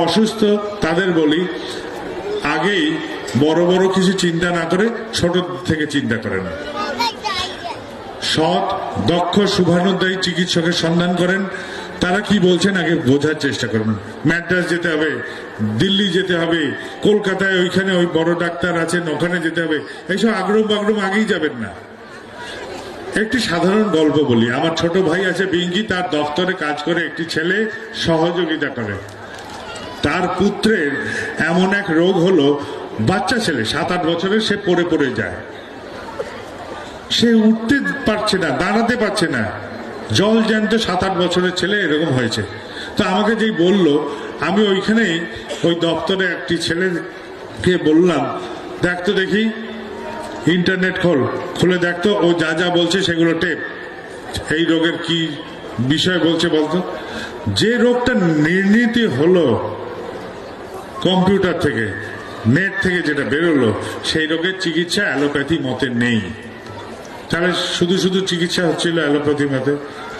অসুস্থ তাদের বলি, আগেই বড় বড় কিছু চিন্তা না করে ছোট থেকে চিন্তা করেন। সৎ, দক্ষ, শুভানুদ্দায়ী চিকিৎসকের সন্ধান করেন। তারা কি বলছেন আগে বোঝার চেষ্টা করবেন। ম্যাড্রাস যেতে হবে, দিল্লি যেতে হবে, কলকাতায় ওইখানে ওই বড় ডাক্তার আছেন ওখানে যেতে হবে, এইসব আগ্রহ বাগ্রহ আগেই যাবেন না। একটি সাধারণ গল্প বলি। আমার ছোট ভাই আছে বিঙ্গি, তার দফতরে কাজ করে একটি ছেলে সহযোগিতা করে। তার পুত্রের এমন এক রোগ হলো, বাচ্চা ছেলে 7-8 বছরের, সে পড়ে পড়ে যায়, সে উঠতে পারছে না, দাঁড়াতে পারছে না। জল জ্যান্ত 7-8 বছরের ছেলে এরকম হয়েছে। তো আমাকে যেই বলল, আমি ওইখানেই ওই দপ্তরে একটি ছেলেকে বললাম, দেখতো দেখি ইন্টারনেট খুলে দেখতো, ও যা যা বলছে সেগুলো টেপ, এই রোগের কি বিষয় বলছে বলতো। যে রোগটা নির্ণীত হলো কম্পিউটার থেকে, নেট থেকে যেটা বেরোলো, সেই রোগের চিকিৎসা অ্যালোপ্যাথি মতে নেই। তাহলে শুধু শুধু চিকিৎসা হচ্ছিল অ্যালোপ্যাথি মতে,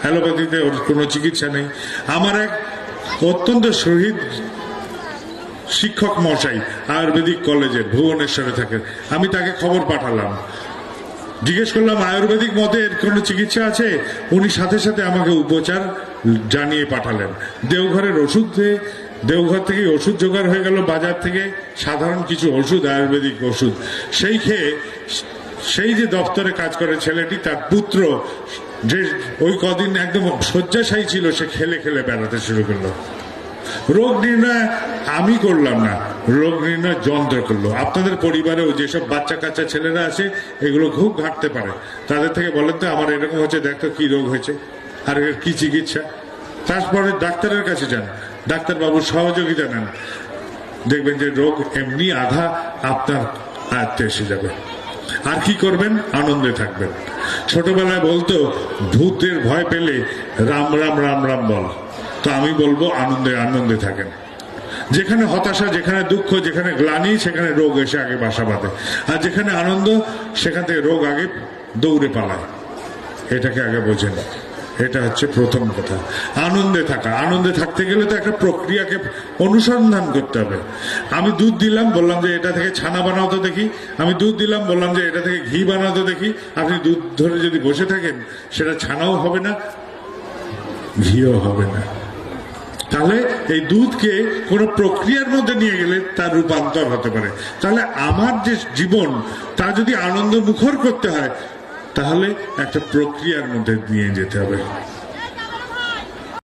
অ্যালোপ্যাথিতে ওর কোনো চিকিৎসা নেই। আমার এক অত্যন্ত শহীদ শিক্ষক মশাই আয়ুর্বেদিক কলেজের ভুবনেশ্বরে থাকেন, আমি তাকে খবর পাঠালাম, জিজ্ঞেস করলাম আয়ুর্বেদিক মতে এর কোনো চিকিৎসা আছে? উনি সাথে সাথে আমাকে উপচার জানিয়ে পাঠালেন। দেওঘরের ওষুধ, দেওঘর থেকে ওষুধ জোগাড় হয়ে গেল, বাজার থেকে সাধারণ কিছু ওষুধ, আয়ুর্বেদিক ওষুধ, সেই খেয়ে সেই যে দপ্তরে কাজ করে ছেলেটি, তার পুত্র যে ওই কদিন একদম শয্যাশায়ী ছিল, সে খেলে খেলে বেড়াতে শুরু করলো। রোগ নির্ণয় আমি করলাম না, রোগ নির্ণয় যন্ত্র করলো। আপনাদের পরিবারেও যেসব বাচ্চা কাচ্চা ছেলেরা আছে, এগুলো খুব ঘাটতে পারে। তাদের থেকে বলেন তো, আমার এরকম হচ্ছে, দেখতো কি রোগ হয়েছে আর এর কি চিকিৎসা। তারপরে ডাক্তারের কাছে যান, ডাক্তারবাবুর সহযোগিতা নেন, দেখবেন যে রোগ এমনি আধা আপনার আয়ত্তে এসে যাবে। আর কি করবেন? আনন্দে থাকবেন। ছোটবেলায় বলতো, ভূতের ভয় পেলে রাম রাম রাম রাম বল। তো আমি বলবো, আনন্দে আনন্দে থাকেন। যেখানে হতাশা, যেখানে দুঃখ, যেখানে গ্লানি, সেখানে রোগ এসে আগে বাসা বাঁধে। আর যেখানে আনন্দ, সেখান থেকে রোগ আগে দৌড়ে পালায়। এটাকে আগে বোঝেন। এটা হচ্ছে প্রথম কথা, আনন্দে থাকা। আনন্দে থাকতে গেলে তো একটা প্রক্রিয়াকে অনুসন্ধান করতে হবে। আমি দুধ দিলাম, বললাম যে এটা থেকে ছানা বানাতে দেখি। আমি দুধ দিলাম, বললাম যে এটা থেকে ঘি বানাতে দেখি। আপনি দুধ ধরে যদি বসে থাকেন, সেটা ছানাও হবে না, ঘিও হবে না। তাহলে এই দুধকে কোনো প্রক্রিয়ার মধ্যে নিয়ে গেলে তার রূপান্তর হতে পারে। তাহলে আমার যে জীবন, তা যদি আনন্দ মুখর করতে হয়, তাহলে একটা প্রক্রিয়ার মধ্যে নিয়ে যেতে হবে।